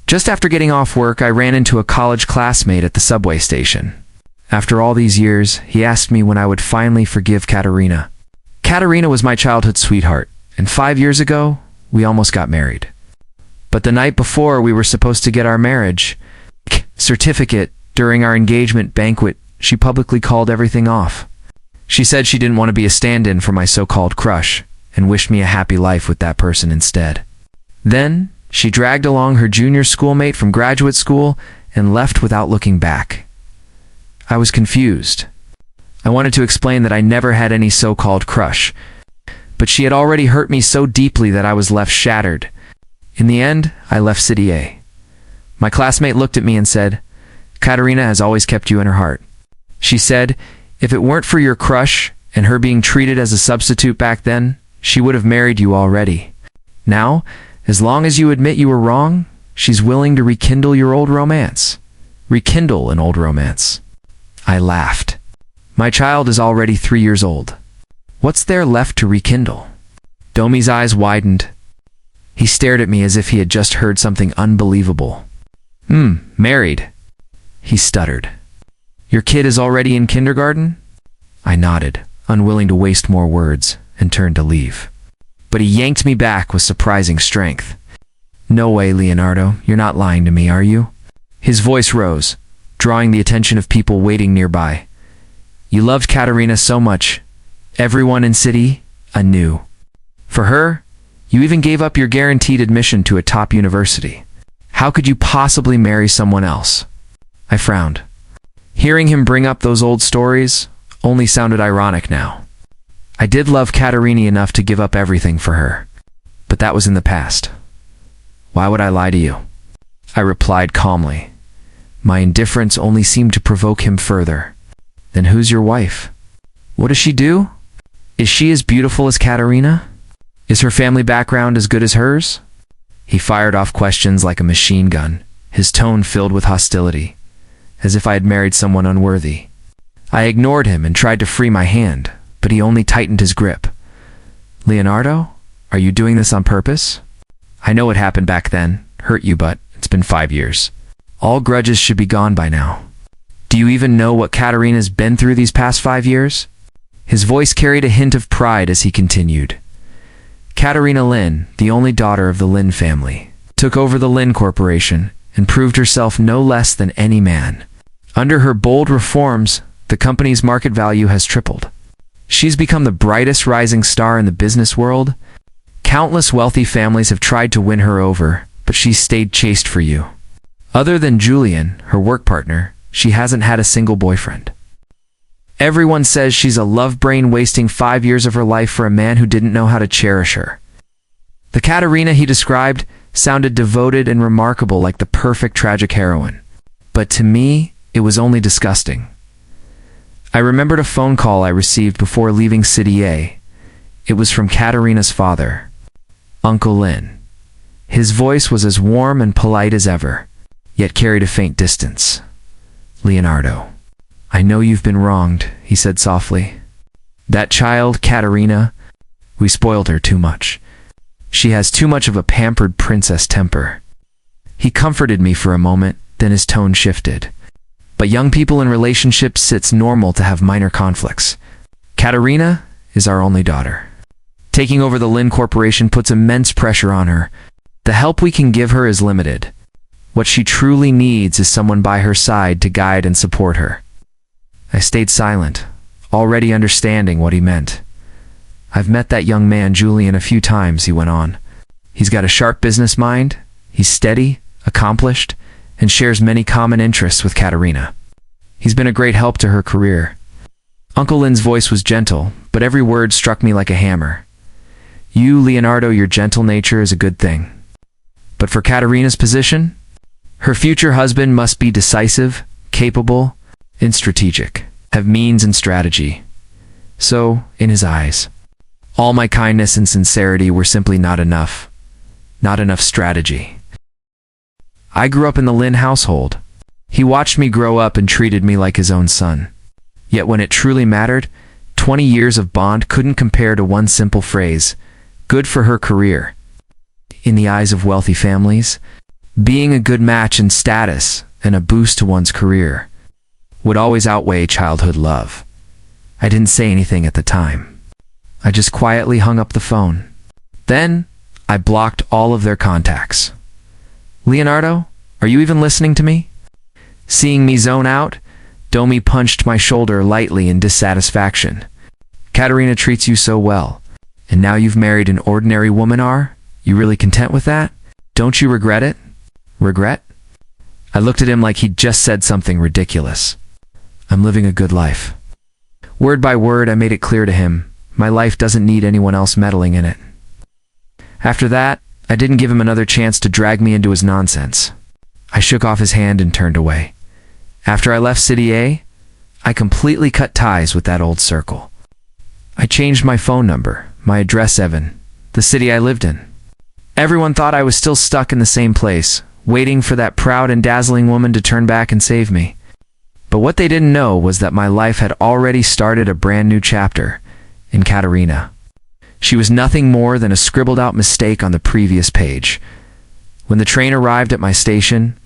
Just after getting off work, I ran into a college classmate at the subway station. After all these years, he asked me when I would finally forgive Katerina. Katerina was my childhood sweetheart, and 5 years ago, we almost got married. But the night before we were supposed to get our marriage certificate, during our engagement banquet, she publicly called everything off. She said she didn't want to be a stand-in for my so-called crush, and wished me a happy life with that person instead. Then, she dragged along her junior schoolmate from graduate school and left without looking back. I was confused. I wanted to explain that I never had any so-called crush, but she had already hurt me so deeply that I was left shattered. In the end, I left City A. My classmate looked at me and said, "Katerina has always kept you in her heart." She said, "If it weren't for your crush and her being treated as a substitute back then, she would have married you already. Now, as long as you admit you were wrong, she's willing to rekindle your old romance." Rekindle an old romance. I laughed. My child is already 3 years old. What's there left to rekindle? Domi's eyes widened. He stared at me as if he had just heard something unbelievable. Married," he stuttered. "Your kid is already in kindergarten?" I nodded, unwilling to waste more words, and turned to leave. But he yanked me back with surprising strength. "No way, Leonardo, you're not lying to me, are you?" His voice rose, drawing the attention of people waiting nearby. "You loved Katerina so much. Everyone in City knew. For her, you even gave up your guaranteed admission to a top university. How could you possibly marry someone else?" I frowned. Hearing him bring up those old stories only sounded ironic now. I did love Katerina enough to give up everything for her, but that was in the past. "Why would I lie to you?" I replied calmly. My indifference only seemed to provoke him further. "Then who's your wife? What does she do? Is she as beautiful as Katerina? Is her family background as good as hers?" He fired off questions like a machine gun, his tone filled with hostility, as if I had married someone unworthy. I ignored him and tried to free my hand, but he only tightened his grip. "Leonardo, are you doing this on purpose? I know what happened back then, hurt you, but it's been 5 years. All grudges should be gone by now. Do you even know what Katerina's been through these past 5 years?" His voice carried a hint of pride as he continued. "Katerina Lin, the only daughter of the Lin family, took over the Lin Corporation and proved herself no less than any man. Under her bold reforms, the company's market value has tripled. She's become the brightest rising star in the business world. Countless wealthy families have tried to win her over, but she's stayed chaste for you. Other than Julian, her work partner, she hasn't had a single boyfriend. Everyone says she's a love brain wasting 5 years of her life for a man who didn't know how to cherish her." The Katerina he described sounded devoted and remarkable, like the perfect tragic heroine. But to me, it was only disgusting. I remembered a phone call I received before leaving City A. It was from Katerina's father, Uncle Lin. His voice was as warm and polite as ever, yet carried a faint distance. "Leonardo, I know you've been wronged," he said softly. "That child, Katerina, we spoiled her too much. She has too much of a pampered princess temper." He comforted me for a moment, then his tone shifted. "But young people in relationships, it's normal to have minor conflicts. Katerina is our only daughter. Taking over the Lin Corporation puts immense pressure on her. The help we can give her is limited. What she truly needs is someone by her side to guide and support her." I stayed silent, already understanding what he meant. "I've met that young man, Julian, a few times," he went on. "He's got a sharp business mind, he's steady, accomplished, and shares many common interests with Katerina. He's been a great help to her career." Uncle Lin's voice was gentle, but every word struck me like a hammer. "You, Leonardo, your gentle nature is a good thing. But for Katerina's position, her future husband must be decisive, capable, and strategic, have means and strategy." So, in his eyes, all my kindness and sincerity were simply not enough. Not enough strategy. I grew up in the Lin household. He watched me grow up and treated me like his own son. Yet when it truly mattered, 20 years of bond couldn't compare to one simple phrase, "Good for her career." In the eyes of wealthy families, being a good match in status and a boost to one's career would always outweigh childhood love. I didn't say anything at the time. I just quietly hung up the phone. Then, I blocked all of their contacts. Leonardo, are you even listening to me? Seeing me zone out, Domi punched my shoulder lightly in dissatisfaction. Katerina treats you so well, and now you've married an ordinary woman, are you really content with that? Don't you regret it? Regret? I looked at him like he'd just said something ridiculous. I'm living a good life. Word by word, I made it clear to him, my life doesn't need anyone else meddling in it. After that, I didn't give him another chance to drag me into his nonsense. I shook off his hand and turned away. After I left City A, I completely cut ties with that old circle. I changed my phone number, my address even, the city I lived in. Everyone thought I was still stuck in the same place, waiting for that proud and dazzling woman to turn back and save me. But what they didn't know was that my life had already started a brand new chapter in Katerina. She was nothing more than a scribbled out mistake on the previous page. When the train arrived at my station,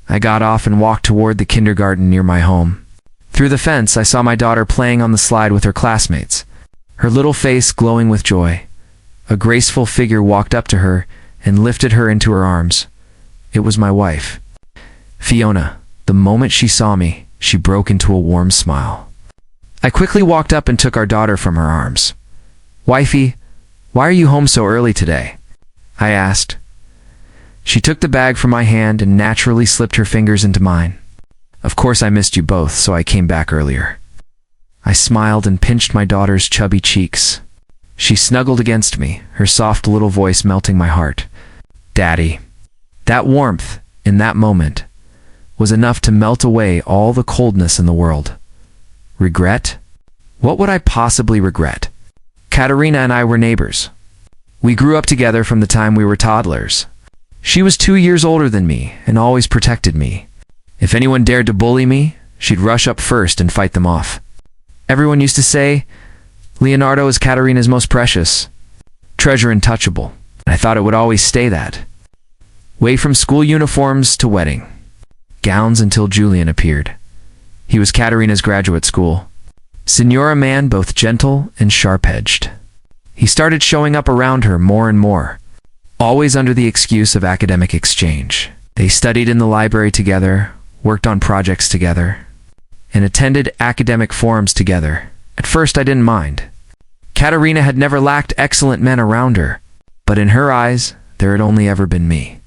I got off and walked toward the kindergarten near my home. Through the fence, I saw my daughter playing on the slide with her classmates, her little face glowing with joy. A graceful figure walked up to her and lifted her into her arms. It was my wife, Fiona. The moment she saw me, she broke into a warm smile. I quickly walked up and took our daughter from her arms. Wifey, why are you home so early today? I asked. She took the bag from my hand and naturally slipped her fingers into mine. Of course I missed you both, so I came back earlier. I smiled and pinched my daughter's chubby cheeks. She snuggled against me, her soft little voice melting my heart. Daddy. That warmth, in that moment, was enough to melt away all the coldness in the world. Regret? What would I possibly regret? Katerina and I were neighbors. We grew up together from the time we were toddlers. She was 2 years older than me and always protected me. If anyone dared to bully me, she'd rush up first and fight them off. Everyone used to say, Leonardo is Katerina's most precious treasure, untouchable. I thought it would always stay that way, from school uniforms to wedding gowns, until Julian appeared. He was Katerina's graduate school. Signora man, both gentle and sharp-edged. He started showing up around her more and more, always under the excuse of academic exchange. They studied in the library together, worked on projects together, and attended academic forums together. At first I didn't mind. Katerina had never lacked excellent men around her, but in her eyes, there had only ever been me.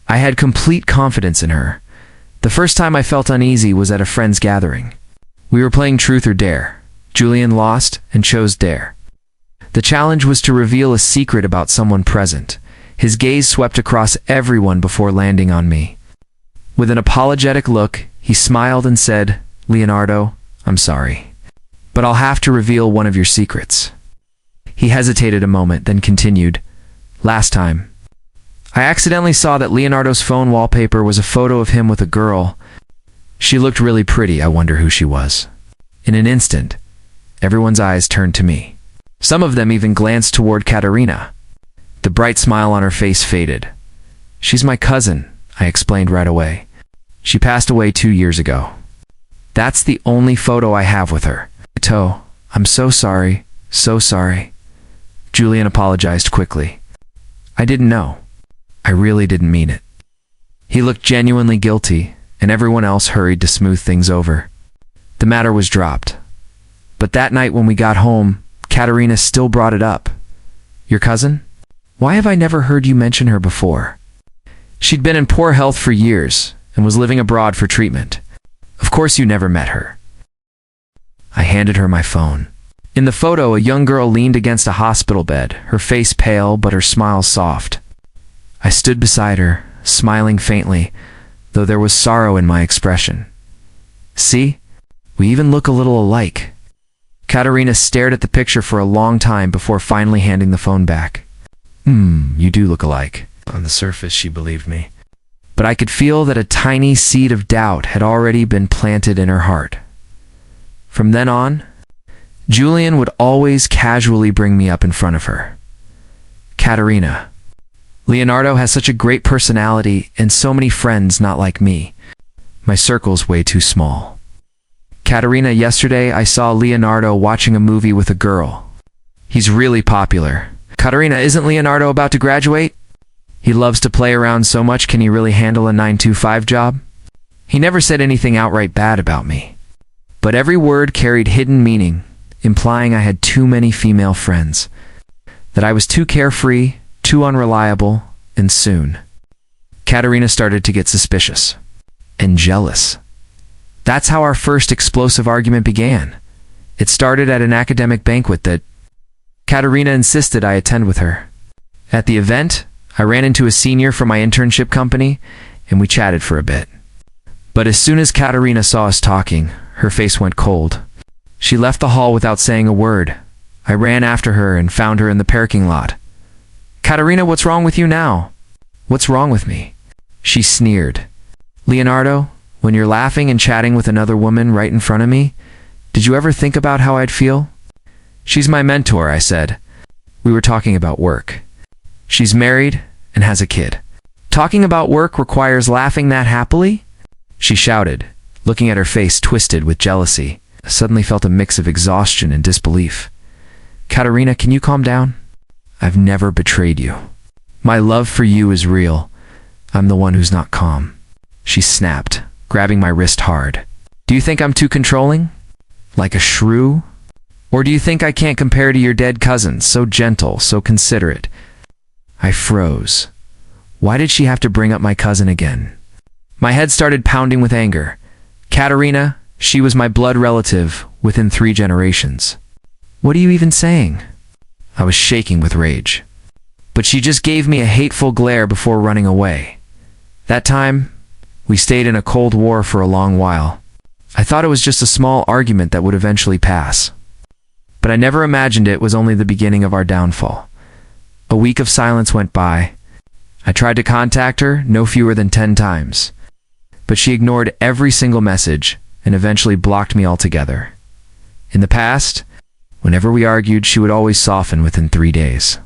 I had complete confidence in her. The first time I felt uneasy was at a friend's gathering. We were playing Truth or Dare. Julian lost and chose Dare. The challenge was to reveal a secret about someone present. His gaze swept across everyone before landing on me. With an apologetic look, he smiled and said, Leonardo, I'm sorry, but I'll have to reveal one of your secrets. He hesitated a moment, then continued, Last time, I accidentally saw that Leonardo's phone wallpaper was a photo of him with a girl. She looked really pretty. I wonder who she was. In an instant, everyone's eyes turned to me. Some of them even glanced toward Katerina. The bright smile on her face faded. She's my cousin, I explained right away. She passed away 2 years ago. That's the only photo I have with her. I'm so sorry, so sorry. Julian apologized quickly. I didn't know. I really didn't mean it. He looked genuinely guilty, and everyone else hurried to smooth things over. The matter was dropped. But that night when we got home, Katerina still brought it up. Your cousin? Why have I never heard you mention her before? She'd been in poor health for years and was living abroad for treatment. Of course you never met her. I handed her my phone. In the photo, a young girl leaned against a hospital bed, her face pale but her smile soft. I stood beside her, smiling faintly, though there was sorrow in my expression. See? We even look a little alike. Katerina stared at the picture for a long time before finally handing the phone back. You do look alike. On the surface, she believed me. But I could feel that a tiny seed of doubt had already been planted in her heart. From then on, Julian would always casually bring me up in front of her. Katerina, Leonardo has such a great personality and so many friends not like me. My circle's way too small. Katerina, yesterday I saw Leonardo watching a movie with a girl. He's really popular. Katerina, isn't Leonardo about to graduate? He loves to play around so much, can he really handle a 9-to-5 job? He never said anything outright bad about me. But every word carried hidden meaning, implying I had too many female friends. That I was too carefree, too unreliable, and soon. Katerina started to get suspicious. And jealous. That's how our first explosive argument began. It started at an academic banquet that Katerina insisted I attend with her. At the event, I ran into a senior from my internship company, and we chatted for a bit. But as soon as Katerina saw us talking, her face went cold. She left the hall without saying a word. I ran after her and found her in the parking lot. Katerina, what's wrong with you now? What's wrong with me? She sneered. Leonardo, when you're laughing and chatting with another woman right in front of me, did you ever think about how I'd feel? She's my mentor, I said. We were talking about work. She's married and has a kid. Talking about work requires laughing that happily? She shouted, looking at her face twisted with jealousy. I suddenly felt a mix of exhaustion and disbelief. Katerina, can you calm down? I've never betrayed you. My love for you is real. I'm the one who's not calm. She snapped, grabbing my wrist hard. Do you think I'm too controlling? Like a shrew? Or do you think I can't compare to your dead cousins, so gentle, so considerate? I froze. Why did she have to bring up my cousin again? My head started pounding with anger. Katerina, she was my blood relative within 3 generations. What are you even saying? I was shaking with rage. But she just gave me a hateful glare before running away. That time, we stayed in a cold war for a long while. I thought it was just a small argument that would eventually pass. But I never imagined it was only the beginning of our downfall. A week of silence went by. I tried to contact her no fewer than 10 times. But she ignored every single message and eventually blocked me altogether. In the past, whenever we argued, she would always soften within 3 days.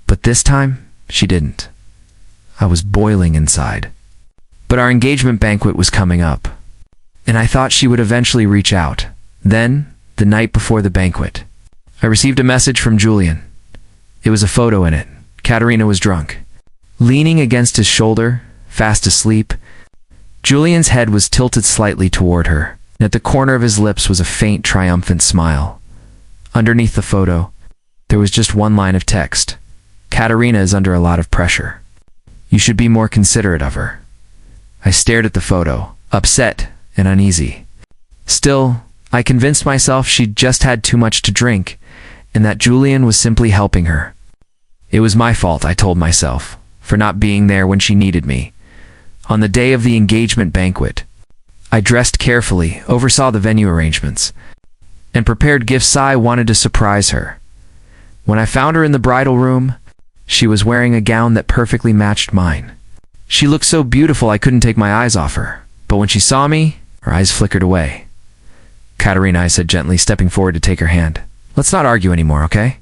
But this time, she didn't. I was boiling inside. But our engagement banquet was coming up, and I thought she would eventually reach out. Then, the night before the banquet, I received a message from Julian. It was a photo in it. Katerina was drunk, leaning against his shoulder, fast asleep. Julian's head was tilted slightly toward her, and at the corner of his lips was a faint, triumphant smile. Underneath the photo, there was just one line of text. Katerina is under a lot of pressure. You should be more considerate of her. I stared at the photo, upset and uneasy. Still, I convinced myself she'd just had too much to drink, and that Julian was simply helping her. It was my fault, I told myself, for not being there when she needed me. On the day of the engagement banquet, I dressed carefully, oversaw the venue arrangements, and prepared gifts. I wanted to surprise her. When I found her in the bridal room, she was wearing a gown that perfectly matched mine. She looked so beautiful I couldn't take my eyes off her, but when she saw me, her eyes flickered away. Katerina, I said gently, stepping forward to take her hand. Let's not argue anymore, okay?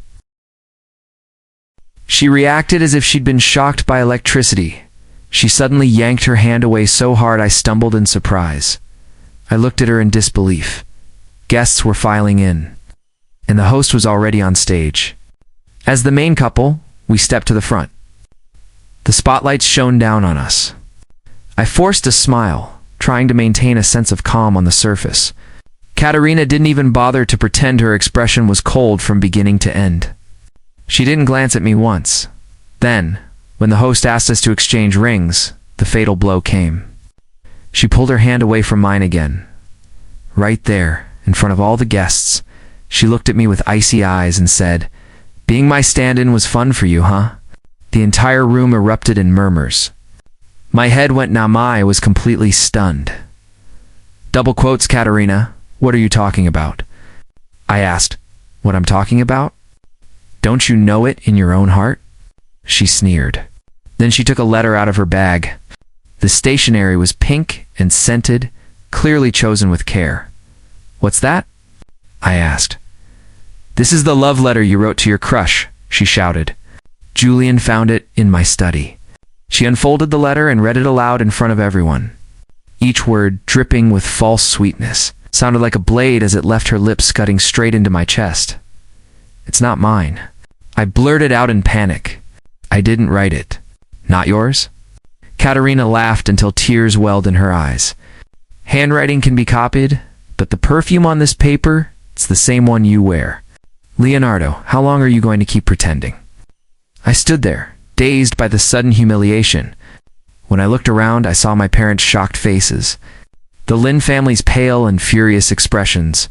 She reacted as if she'd been shocked by electricity. She suddenly yanked her hand away so hard I stumbled in surprise. I looked at her in disbelief. Guests were filing in, and the host was already on stage. As the main couple, we stepped to the front. The spotlights shone down on us. I forced a smile, trying to maintain a sense of calm on the surface. Katerina didn't even bother to pretend her expression was cold from beginning to end. She didn't glance at me once. Then, when the host asked us to exchange rings, the fatal blow came. She pulled her hand away from mine again. Right there, in front of all the guests, she looked at me with icy eyes and said, "Being my stand-in was fun for you, huh?" The entire room erupted in murmurs. My head went numb. I was completely stunned. Double quotes, Katerina. What are you talking about? I asked. What I'm talking about? Don't you know it in your own heart? She sneered. Then she took a letter out of her bag. The stationery was pink and scented, clearly chosen with care. What's that? I asked. This is the love letter you wrote to your crush, she shouted. Julian found it in my study. She unfolded the letter and read it aloud in front of everyone. Each word, dripping with false sweetness, sounded like a blade as it left her lips cutting straight into my chest. "It's not mine." I blurted out in panic. "I didn't write it." "Not yours?" Katerina laughed until tears welled in her eyes. "Handwriting can be copied, but the perfume on this paper, it's the same one you wear. Leonardo, how long are you going to keep pretending?" I stood there, dazed by the sudden humiliation. When I looked around, I saw my parents' shocked faces, the Lin family's pale and furious expressions,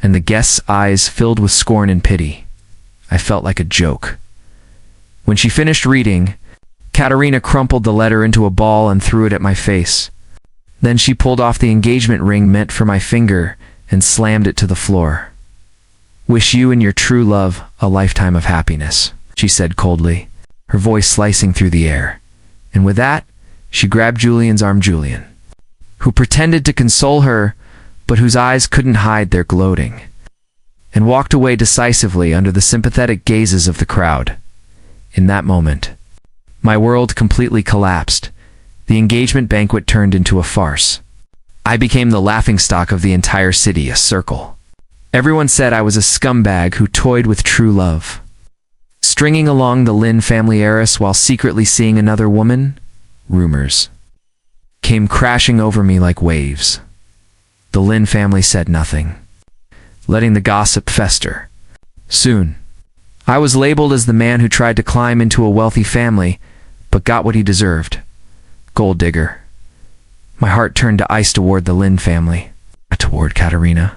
and the guests' eyes filled with scorn and pity. I felt like a joke. When she finished reading, Katerina crumpled the letter into a ball and threw it at my face. Then she pulled off the engagement ring meant for my finger and slammed it to the floor. "Wish you and your true love a lifetime of happiness," she said coldly, her voice slicing through the air. And with that, she grabbed Julian's arm, Julian, who pretended to console her, but whose eyes couldn't hide their gloating, and walked away decisively under the sympathetic gazes of the crowd. In that moment, my world completely collapsed. The engagement banquet turned into a farce. I became the laughingstock of the entire city, a circle. Everyone said I was a scumbag who toyed with true love. Stringing along the Lin family heiress while secretly seeing another woman, rumors came crashing over me like waves. The Lin family said nothing, letting the gossip fester. Soon, I was labeled as the man who tried to climb into a wealthy family, but got what he deserved. Gold digger. My heart turned to ice toward the Lin family, toward Katerina.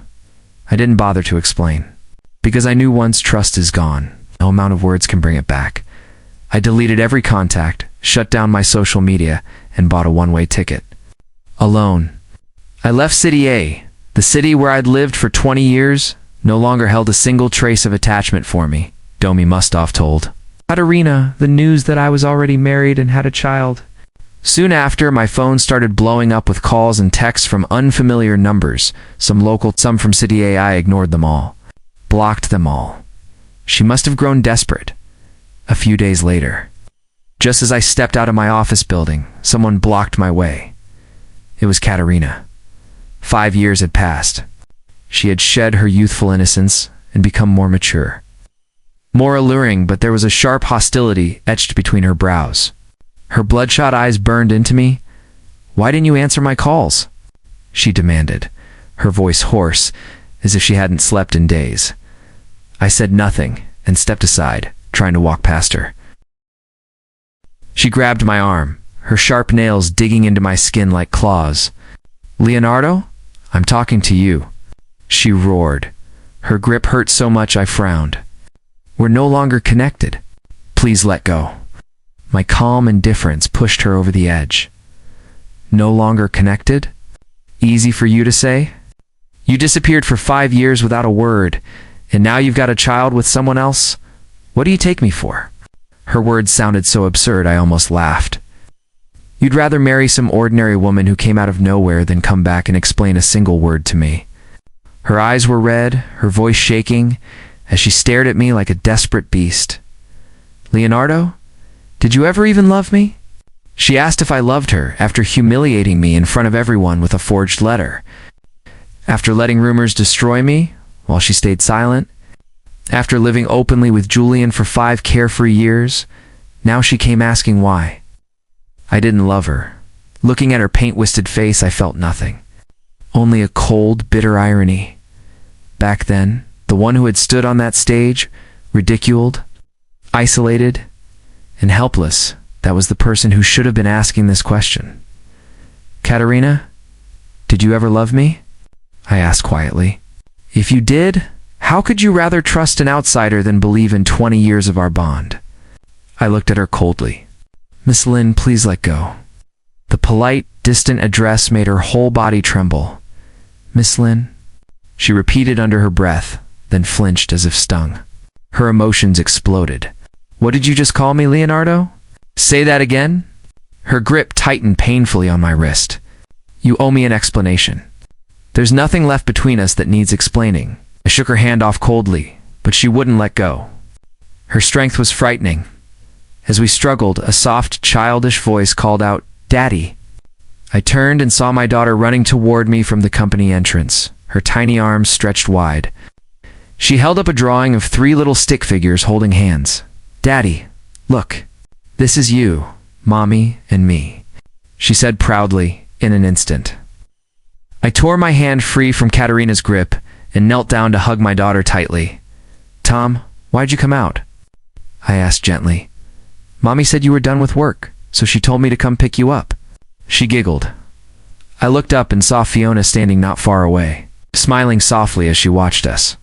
I didn't bother to explain, because I knew once trust is gone, no amount of words can bring it back. I deleted every contact, shut down my social media, and bought a one-way ticket. Alone. I left City A. The city where I'd lived for 20 years no longer held a single trace of attachment for me, Domi Mustaf told Katerina the news that I was already married and had a child. Soon after, my phone started blowing up with calls and texts from unfamiliar numbers, some local, some from City A. I ignored them all, blocked them all. She must have grown desperate. A few days later, just as I stepped out of my office building, someone blocked my way. It was Katerina. 5 years had passed. She had shed her youthful innocence and become more mature. More alluring, but there was a sharp hostility etched between her brows. Her bloodshot eyes burned into me. "Why didn't you answer my calls?" she demanded, her voice hoarse, as if she hadn't slept in days. I said nothing and stepped aside, trying to walk past her. She grabbed my arm, her sharp nails digging into my skin like claws. "Leonardo, I'm talking to you," she roared. Her grip hurt so much I frowned. "We're no longer connected. Please let go." My calm indifference pushed her over the edge. "No longer connected? Easy for you to say? You disappeared for 5 years without a word, and now you've got a child with someone else? What do you take me for?" Her words sounded so absurd I almost laughed. "You'd rather marry some ordinary woman who came out of nowhere than come back and explain a single word to me." Her eyes were red, her voice shaking, as she stared at me like a desperate beast. "Leonardo, did you ever even love me?" She asked if I loved her after humiliating me in front of everyone with a forged letter. After letting rumors destroy me, while she stayed silent. After living openly with Julian for 5 carefree years, now she came asking why. I didn't love her. Looking at her paint-wisted face, I felt nothing. Only a cold, bitter irony. Back then, the one who had stood on that stage, ridiculed, isolated, and helpless, that was the person who should have been asking this question. "Katerina, did you ever love me?" I asked quietly. "If you did, how could you rather trust an outsider than believe in 20 years of our bond?" I looked at her coldly. "Miss Lin, please let go." The polite, distant address made her whole body tremble. "Miss Lin," she repeated under her breath, then flinched as if stung. Her emotions exploded. "What did you just call me, Leonardo? Say that again?" Her grip tightened painfully on my wrist. "You owe me an explanation. There's nothing left between us that needs explaining." I shook her hand off coldly, but she wouldn't let go. Her strength was frightening, As we struggled, a soft, childish voice called out, "Daddy." I turned and saw my daughter running toward me from the company entrance, her tiny arms stretched wide. She held up a drawing of 3 little stick figures holding hands. "Daddy, look. This is you, Mommy, and me," she said proudly in an instant. I tore my hand free from Katerina's grip and knelt down to hug my daughter tightly. "Tom, why'd you come out?" I asked gently. "Mommy said you were done with work, so she told me to come pick you up." She giggled. I looked up and saw Fiona standing not far away, smiling softly as she watched us.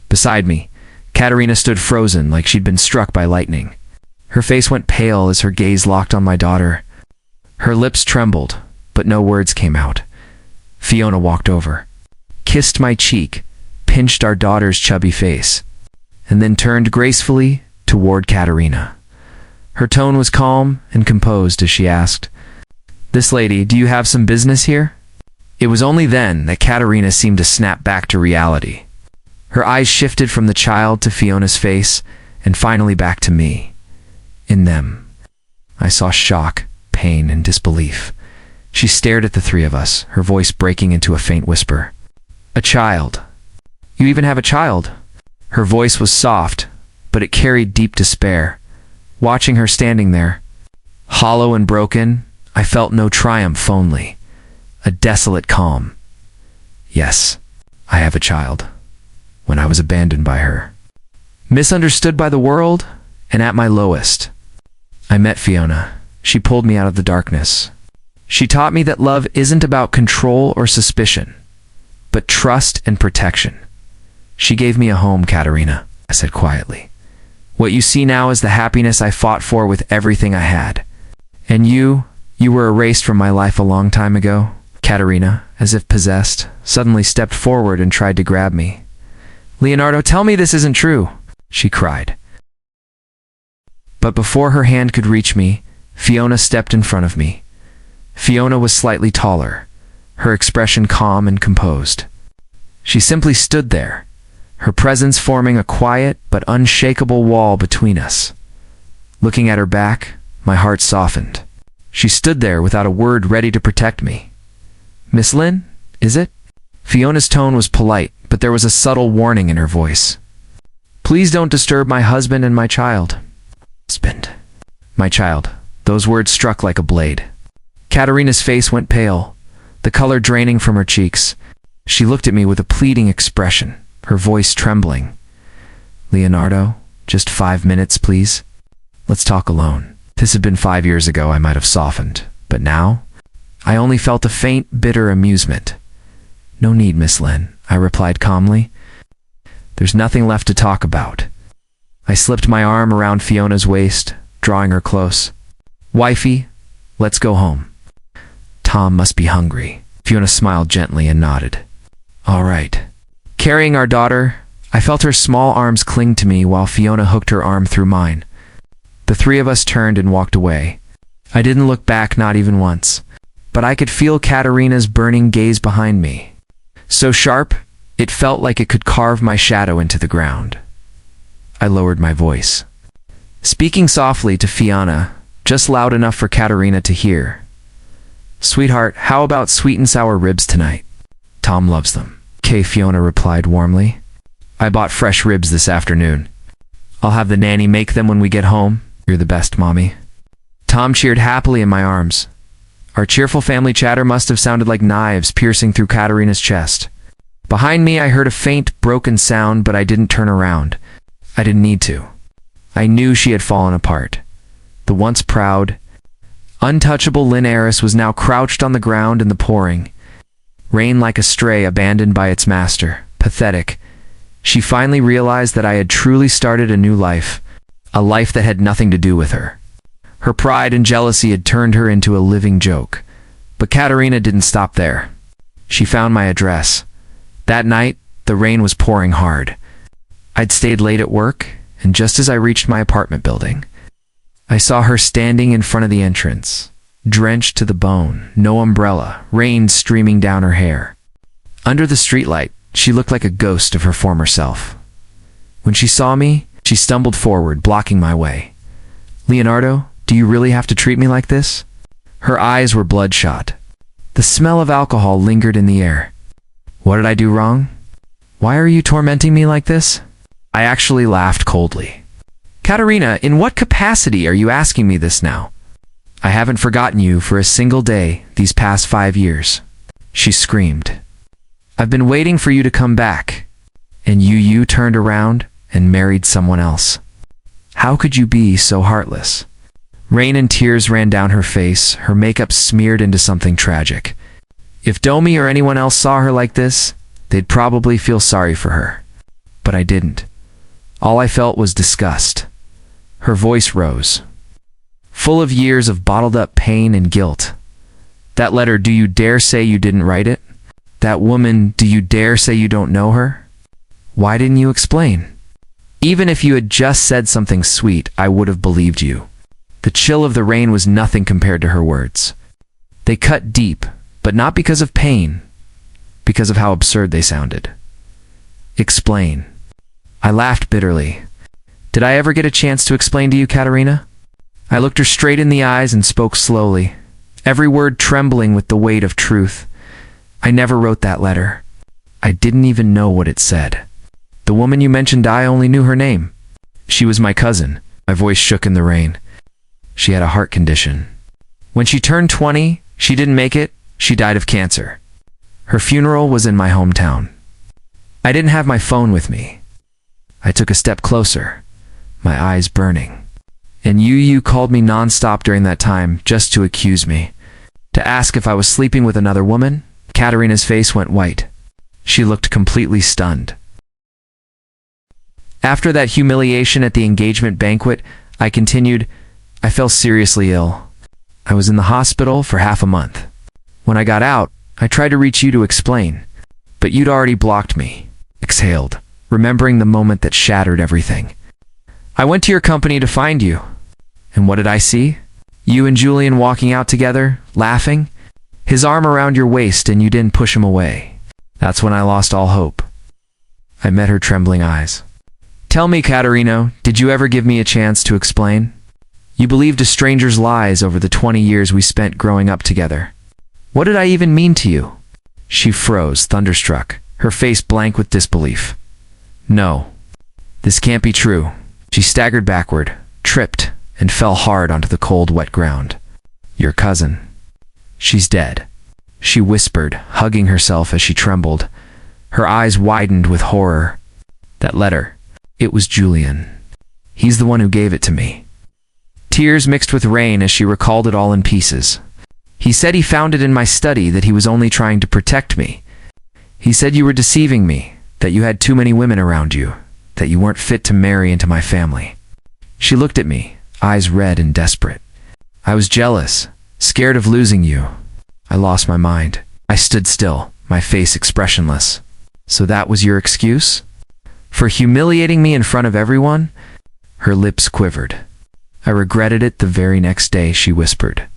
Beside me, Katerina stood frozen like she'd been struck by lightning. Her face went pale as her gaze locked on my daughter. Her lips trembled, but no words came out. Fiona walked over, kissed my cheek, pinched our daughter's chubby face, and then turned gracefully toward Katerina. Her tone was calm and composed as she asked, "This lady, do you have some business here?" It was only then that Katerina seemed to snap back to reality. Her eyes shifted from the child to Fiona's face, and finally back to me. In them, I saw shock, pain, and disbelief. She stared at the 3 of us, her voice breaking into a faint whisper. "A child? You even have a child?" Her voice was soft, but it carried deep despair. Watching her standing there, hollow and broken, I felt no triumph only, a desolate calm. "Yes, I have a child. When I was abandoned by her, misunderstood by the world, and at my lowest, I met Fiona. She pulled me out of the darkness. She taught me that love isn't about control or suspicion, but trust and protection. She gave me a home, Katerina," I said quietly. "What you see now is the happiness I fought for with everything I had. And you were erased from my life a long time ago." Katerina, as if possessed, suddenly stepped forward and tried to grab me. "Leonardo, tell me this isn't true," she cried. But before her hand could reach me, Fiona stepped in front of me. Fiona was slightly taller, her expression calm and composed. She simply stood there, her presence forming a quiet but unshakable wall between us. Looking at her back, my heart softened. She stood there without a word, ready to protect me. "Miss Lynn, is it?" Fiona's tone was polite, but there was a subtle warning in her voice. "Please don't disturb my husband and my child." "Husband? My child." Those words struck like a blade. Katerina's face went pale, the color draining from her cheeks. She looked at me with a pleading expression, her voice trembling. "Leonardo, just 5 minutes, please. Let's talk alone." This had been 5 years ago. I might have softened, but now I only felt a faint, bitter amusement. "No need, Miss Lynn," I replied calmly. "There's nothing left to talk about." I slipped my arm around Fiona's waist, drawing her close. "Wifey, let's go home. Tom must be hungry." Fiona smiled gently and nodded. "All right." Carrying our daughter, I felt her small arms cling to me while Fiona hooked her arm through mine. The 3 of us turned and walked away. I didn't look back, not even once, but I could feel Katerina's burning gaze behind me. So sharp, it felt like it could carve my shadow into the ground. I lowered my voice, speaking softly to Fiona, just loud enough for Katerina to hear. "Sweetheart, how about sweet and sour ribs tonight? Tom loves them." "Okay," Fiona replied warmly. "I bought fresh ribs this afternoon. I'll have the nanny make them when we get home." "You're the best, Mommy." Tom cheered happily in my arms. Our cheerful family chatter must have sounded like knives piercing through Katerina's chest. Behind me, I heard a faint, broken sound, but I didn't turn around. I didn't need to. I knew she had fallen apart. The once proud, untouchable Lynn heiress was now crouched on the ground in the pouring rain like a stray abandoned by its master. Pathetic. She finally realized that I had truly started a new life, a life that had nothing to do with her. Her pride and jealousy had turned her into a living joke. But Katerina didn't stop there. She found my address. That night, the rain was pouring hard. I'd stayed late at work, and just as I reached my apartment building, I saw her standing in front of the entrance, drenched to the bone, no umbrella, rain streaming down her hair. Under the streetlight, she looked like a ghost of her former self. When she saw me, she stumbled forward, blocking my way. Leonardo, do you really have to treat me like this? Her eyes were bloodshot. The smell of alcohol lingered in the air. What did I do wrong? Why are you tormenting me like this? I actually laughed coldly. Katerina, in what capacity are you asking me this now? I haven't forgotten you for a single day these past 5 years. She screamed. I've been waiting for you to come back. And you turned around and married someone else. How could you be so heartless? Rain and tears ran down her face, her makeup smeared into something tragic. If Domi or anyone else saw her like this, they'd probably feel sorry for her. But I didn't. All I felt was disgust. Her voice rose, full of years of bottled-up pain and guilt. That letter, do you dare say you didn't write it? That woman, do you dare say you don't know her? Why didn't you explain? Even if you had just said something sweet, I would have believed you. The chill of the rain was nothing compared to her words. They cut deep, but not because of pain, because of how absurd they sounded. Explain. I laughed bitterly. Did I ever get a chance to explain to you, Katerina? I looked her straight in the eyes and spoke slowly, every word trembling with the weight of truth. I never wrote that letter. I didn't even know what it said. The woman you mentioned, I only knew her name. She was my cousin. My voice shook in the rain. She had a heart condition. When she turned 20, she didn't make it. She died of cancer. Her funeral was in my hometown. I didn't have my phone with me. I took a step closer, my eyes burning. And you called me nonstop during that time just to accuse me, to ask if I was sleeping with another woman. Katerina's face went white. She looked completely stunned. After that humiliation at the engagement banquet, I continued, I fell seriously ill. I was in the hospital for half a month. When I got out, I tried to reach you to explain, but you'd already blocked me. Exhaled, remembering the moment that shattered everything. I went to your company to find you. And what did I see? You and Julian walking out together, laughing, his arm around your waist, and you didn't push him away. That's when I lost all hope. I met her trembling eyes. Tell me, Katerina, did you ever give me a chance to explain? You believed a stranger's lies over the 20 years we spent growing up together. What did I even mean to you? She froze, thunderstruck, her face blank with disbelief. No, this can't be true. She staggered backward, tripped, and fell hard onto the cold, wet ground. Your cousin. She's dead, she whispered, hugging herself as she trembled. Her eyes widened with horror. That letter, it was Julian. He's the one who gave it to me. Tears mixed with rain as she recalled it all in pieces. He said he found it in my study, that he was only trying to protect me. He said you were deceiving me, that you had too many women around you, that you weren't fit to marry into my family. She looked at me, eyes red and desperate. I was jealous, scared of losing you. I lost my mind. I stood still, my face expressionless. So that was your excuse? For humiliating me in front of everyone? Her lips quivered. I regretted it the very next day, she whispered.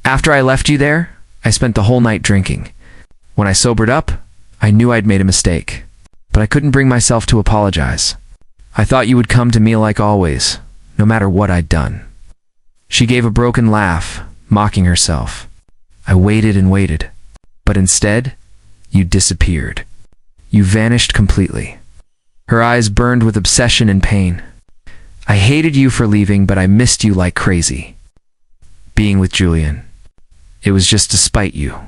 After I left you there, I spent the whole night drinking. When I sobered up, I knew I'd made a mistake, but I couldn't bring myself to apologize. I thought you would come to me like always, no matter what I'd done. She gave a broken laugh, mocking herself. I waited and waited, but instead, you disappeared. You vanished completely. Her eyes burned with obsession and pain. I hated you for leaving, but I missed you like crazy. Being with Julian. It was just to spite you.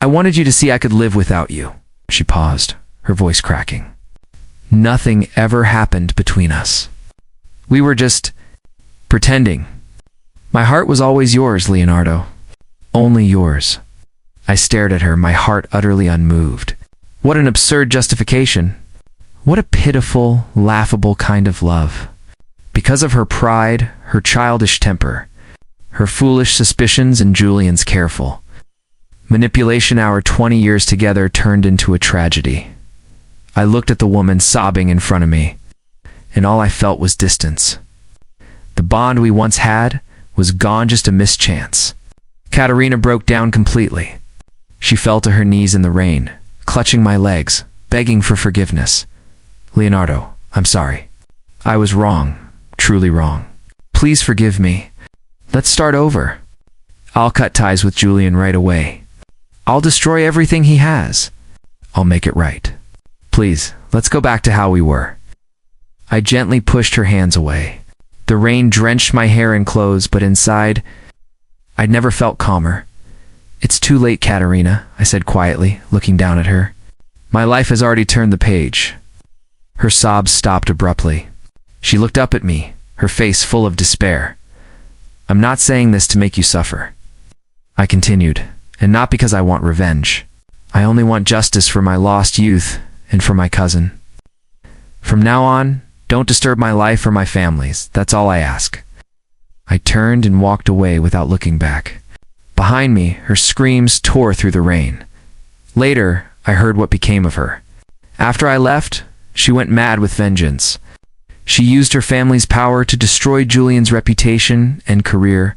I wanted you to see I could live without you. She paused, her voice cracking. Nothing ever happened between us. We were just pretending. My heart was always yours, Leonardo. Only yours. I stared at her, my heart utterly unmoved. What an absurd justification. What a pitiful, laughable kind of love. Because of her pride, her childish temper, her foolish suspicions, and Julian's careful manipulation, our 20 years together turned into a tragedy. I looked at the woman sobbing in front of me, and all I felt was distance. The bond we once had was gone, just a mischance. Katerina broke down completely. She fell to her knees in the rain, clutching my legs, begging for forgiveness. Leonardo, I'm sorry. I was wrong, truly wrong. Please forgive me. Let's start over. I'll cut ties with Julian right away. I'll destroy everything he has. I'll make it right. Please, let's go back to how we were. I gently pushed her hands away. The rain drenched my hair and clothes, but inside, I'd never felt calmer. It's too late, Katerina, I said quietly, looking down at her. My life has already turned the page. Her sobs stopped abruptly. She looked up at me, her face full of despair. I'm not saying this to make you suffer. I continued, and not because I want revenge. I only want justice for my lost youth and for my cousin. From now on, don't disturb my life or my family's. That's all I ask. I turned and walked away without looking back. Behind me, her screams tore through the rain. Later, I heard what became of her. After I left, she went mad with vengeance. She used her family's power to destroy Julian's reputation and career,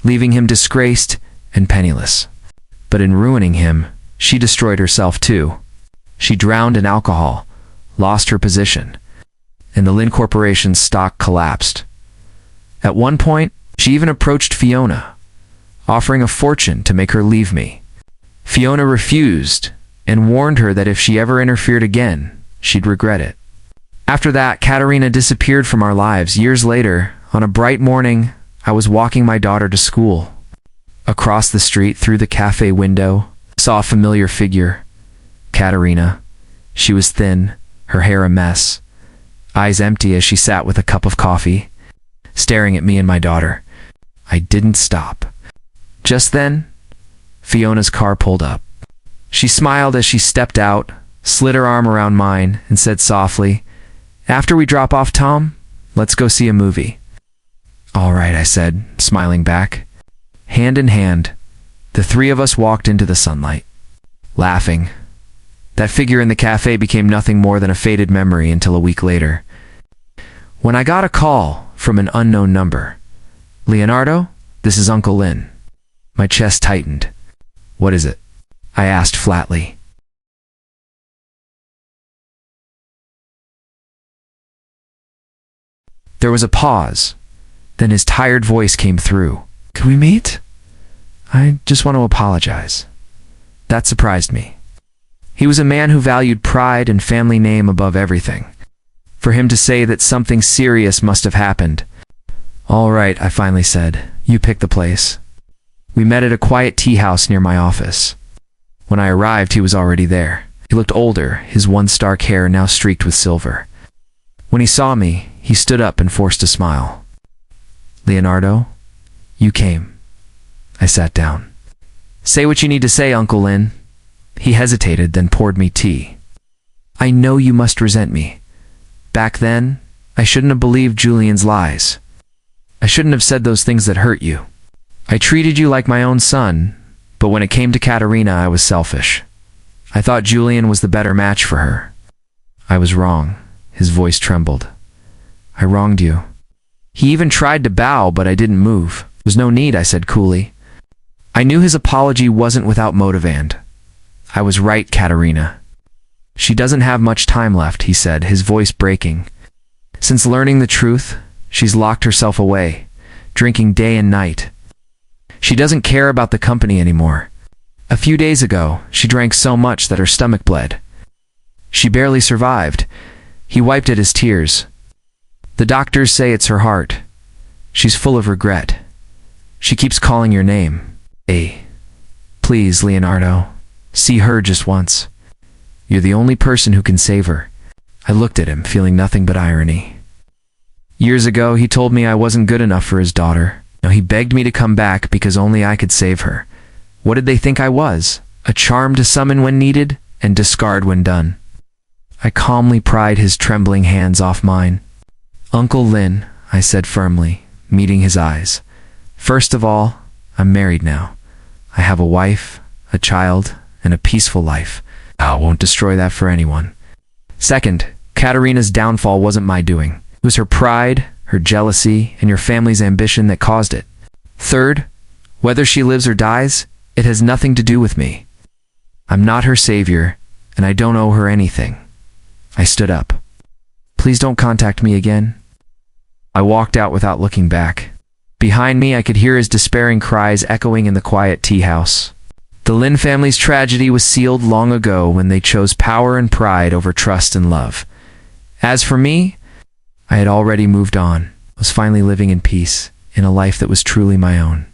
leaving him disgraced and penniless. But in ruining him, she destroyed herself too. She drowned in alcohol, lost her position, and the Lynn Corporation's stock collapsed. At one point, she even approached Fiona, offering a fortune to make her leave me. Fiona refused and warned her that if she ever interfered again, she'd regret it. After that, Katerina disappeared from our lives. Years later, on a bright morning, I was walking my daughter to school. Across the street, through the cafe window, saw a familiar figure. Katerina. She was thin, her hair a mess, eyes empty as she sat with a cup of coffee, staring at me and my daughter. I didn't stop. Just then, Fiona's car pulled up. She smiled as she stepped out, slid her arm around mine, and said softly, "After we drop off Tom, let's go see a movie." "All right," I said, smiling back. Hand in hand, the three of us walked into the sunlight, laughing. That figure in the cafe became nothing more than a faded memory until a week later, when I got a call from an unknown number. "Leonardo, this is Uncle Lynn." My chest tightened. "What is it?" I asked flatly. There was a pause. Then his tired voice came through. "Can we meet? I just want to apologize." That surprised me. He was a man who valued pride and family name above everything. For him to say that something serious must have happened. "All right," I finally said. "You pick the place." We met at a quiet tea house near my office. When I arrived, he was already there. He looked older, his once stark hair now streaked with silver. When he saw me, he stood up and forced a smile. "Leonardo, you came." I sat down. "Say what you need to say, Uncle Lynn." He hesitated, then poured me tea. "I know you must resent me. Back then, I shouldn't have believed Julian's lies. I shouldn't have said those things that hurt you. I treated you like my own son, but when it came to Katerina, I was selfish. I thought Julian was the better match for her. I was wrong." His voice trembled. "I wronged you." He even tried to bow, but I didn't move. "There was no need," I said coolly. I knew his apology wasn't without motive, and I was right, Katerina. "She doesn't have much time left," he said, his voice breaking. "Since learning the truth, she's locked herself away, drinking day and night. She doesn't care about the company anymore. A few days ago, she drank so much that her stomach bled. She barely survived." He wiped at his tears. "The doctors say it's her heart. She's full of regret. She keeps calling your name. Please, Leonardo, see her just once. You're the only person who can save her." I looked at him, feeling nothing but irony. Years ago, he told me I wasn't good enough for his daughter. Now he begged me to come back because only I could save her. What did they think I was? A charm to summon when needed and discard when done? I calmly pried his trembling hands off mine. "Uncle Lynn," I said firmly, meeting his eyes. "First of all, I'm married now. I have a wife, a child, and a peaceful life. I won't destroy that for anyone. Second, Katerina's downfall wasn't my doing. It was her pride, her jealousy, and your family's ambition that caused it. Third, whether she lives or dies, it has nothing to do with me. I'm not her savior, and I don't owe her anything." I stood up. "Please don't contact me again." I walked out without looking back. Behind me, I could hear his despairing cries echoing in the quiet tea house. The Lin family's tragedy was sealed long ago when they chose power and pride over trust and love. As for me, I had already moved on, was finally living in peace, in a life that was truly my own.